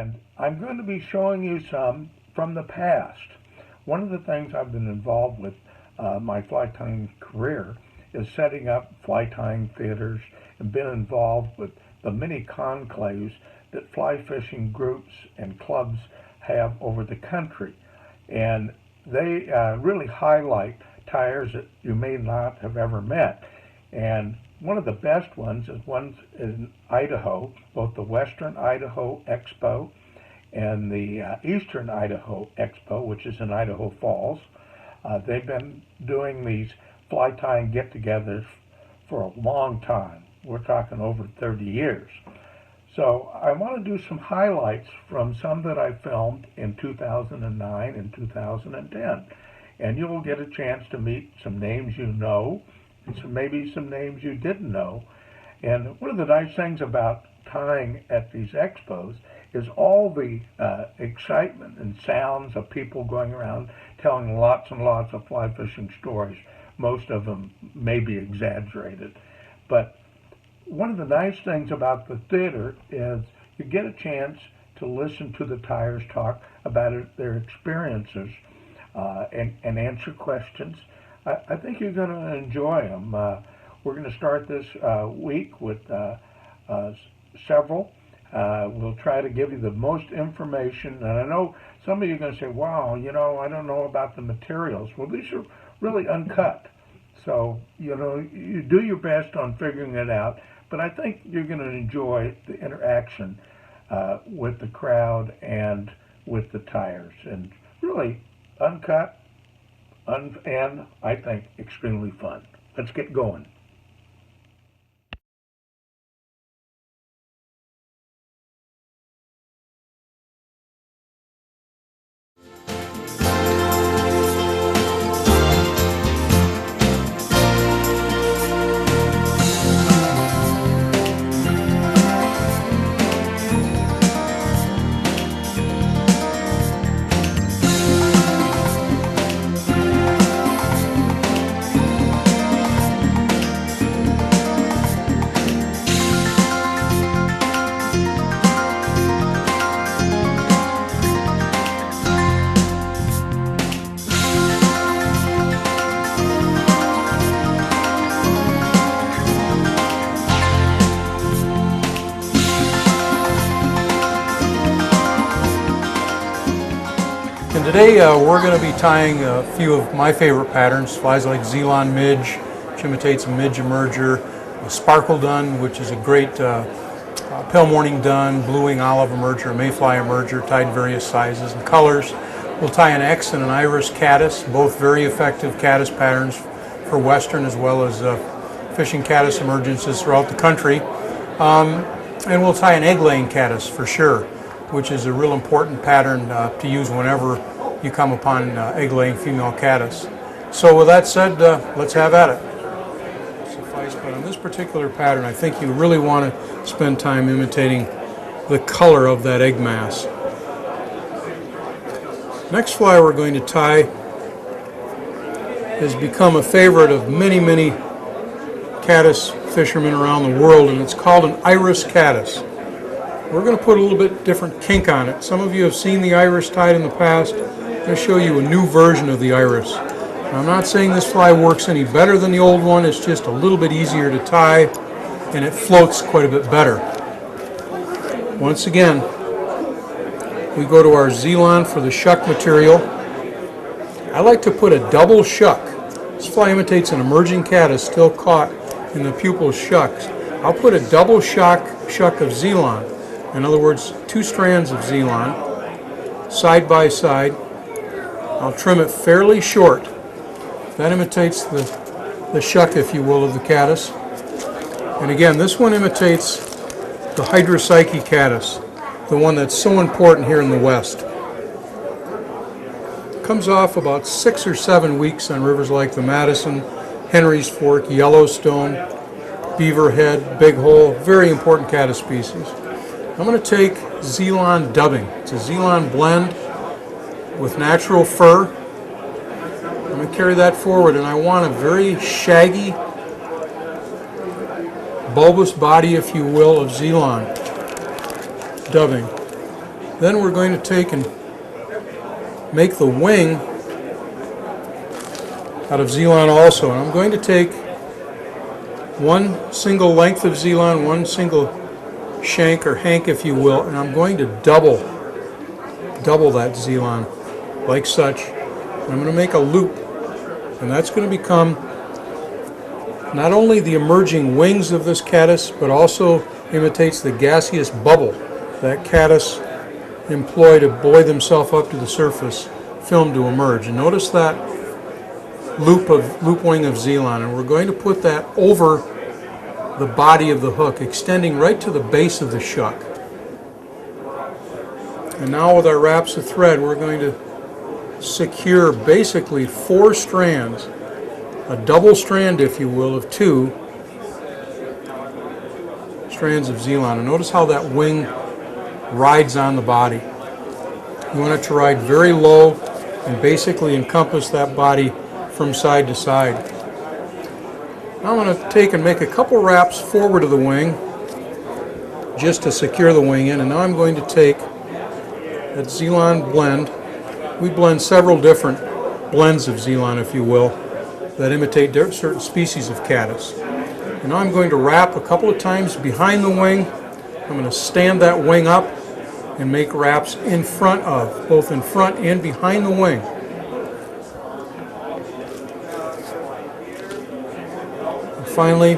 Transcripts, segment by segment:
and I'm going to be showing you some from the past. One of the things I've been involved with my fly tying career is setting up fly tying theaters and been involved with the many conclaves that fly fishing groups and clubs have over the country. And they really highlight tyers that you may not have ever met. And one of the best ones is one in Idaho, both the Western Idaho Expo and the Eastern Idaho Expo, which is in Idaho Falls. They've been doing these fly tying get-togethers for a long time. We're talking over 30 years. So I want to do some highlights from some that I filmed in 2009 and 2010. And you'll get a chance to meet some names you know, and maybe some names you didn't know. And one of the nice things about tying at these expos is all the excitement and sounds of people going around telling lots and lots of fly fishing stories. Most of them may be exaggerated. But one of the nice things about the theater is you get a chance to listen to the tyers talk about their experiences and answer questions. I think you're going to enjoy them. We're going to start this week with several. We'll try to give you the most information. And I know some of you are going to say, wow, you know, I don't know about the materials. Well, these are really uncut. So, you know, you do your best on figuring it out. But I think you're going to enjoy the interaction with the crowd and with the tyers. And really uncut and I think extremely fun. Let's get going. Today we're going to be tying a few of my favorite patterns, flies like Zealand midge, which imitates a midge emerger, a sparkle dun, which is a great pale morning dun, blue-wing olive emerger, a mayfly emerger, tied in various sizes and colors. We'll tie an X and an Iris Caddis, both very effective caddis patterns for western as well as fishing caddis emergences throughout the country. And we'll tie an egg-laying caddis for sure, which is a real important pattern to use whenever you come upon egg-laying female caddis. So with that said, let's have at it. Suffice, but on this particular pattern, I think you really want to spend time imitating the color of that egg mass. Next fly we're going to tie has become a favorite of many, many caddis fishermen around the world, and it's called an Iris Caddis. We're going to put a little bit different kink on it. Some of you have seen the Iris tied in the past. I'm going to show you a new version of the Iris. I'm not saying this fly works any better than the old one, it's just a little bit easier to tie and it floats quite a bit better. Once again, we go to our Zealand for the shuck material. I like to put a double shuck. This fly imitates an emerging caddis still caught in the pupil shucks. I'll put a double shuck of Zealand. In other words, two strands of Zealand, side by side. I'll trim it fairly short. That imitates the shuck, if you will, of the caddis. And again, this one imitates the Hydropsyche caddis, the one that's so important here in the West. It comes off about 6 or 7 weeks on rivers like the Madison, Henry's Fork, Yellowstone, Beaverhead, Big Hole, very important caddis species. I'm going to take Zealand dubbing. It's a Zealand blend with natural fur. I'm going to carry that forward, and I want a very shaggy, bulbous body, if you will, of Zealand dubbing. Then we're going to take and make the wing out of Zilon also. And I'm going to take one single length of Zilon, one single shank or hank if you will, and I'm going to double that Zilon like such. And I'm going to make a loop, and that's going to become not only the emerging wings of this caddis, but also imitates the gaseous bubble that caddis employ to buoy themselves up to the surface film to emerge. And notice that loop wing of Zilon, and we're going to put that over the body of the hook, extending right to the base of the shuck. And now with our wraps of thread, we're going to secure basically 4 strands, a double strand if you will, of 2 strands of Zilon. And notice how that wing rides on the body. You want it to ride very low and basically encompass that body from side to side. Now I'm going to take and make a couple wraps forward of the wing just to secure the wing in, and now I'm going to take that Zilon blend. We blend several different blends of Zilon, if you will, that imitate certain species of caddis. And now I'm going to wrap a couple of times behind the wing. I'm going to stand that wing up and make wraps in front of, both in front and behind the wing. And finally,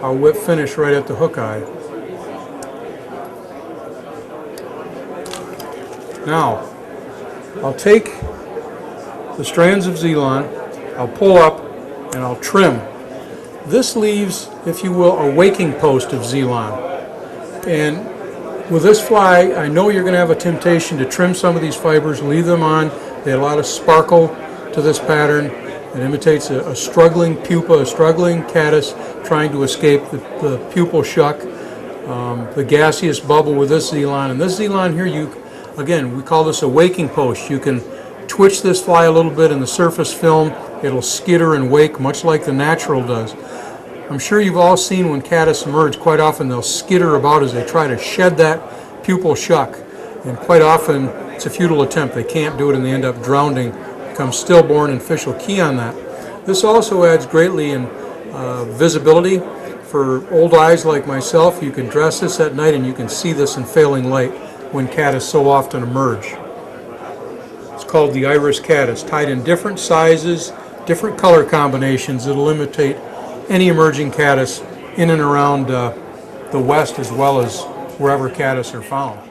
our whip finish right at the hook eye. Now, I'll take the strands of Zilon, I'll pull up, and I'll trim. This leaves, if you will, a waking post of Zilon. And with this fly, I know you're going to have a temptation to trim some of these fibers, leave them on. They add a lot of sparkle to this pattern. It imitates a struggling pupa, a struggling caddis trying to escape the pupal shuck, the gaseous bubble with this Zilon. And this Zilon here, again, we call this a waking post. You can twitch this fly a little bit in the surface film. It'll skitter and wake much like the natural does. I'm sure you've all seen when caddis emerge, quite often they'll skitter about as they try to shed that pupal shuck. And quite often it's a futile attempt. They can't do it and they end up drowning, become stillborn, and fish will key on that. This also adds greatly in visibility. For old eyes like myself, you can dress this at night and you can see this in failing light when caddis so often emerge. It's called the Iris Caddis, tied in different sizes, different color combinations. It'll imitate any emerging caddis in and around the West as well as wherever caddis are found.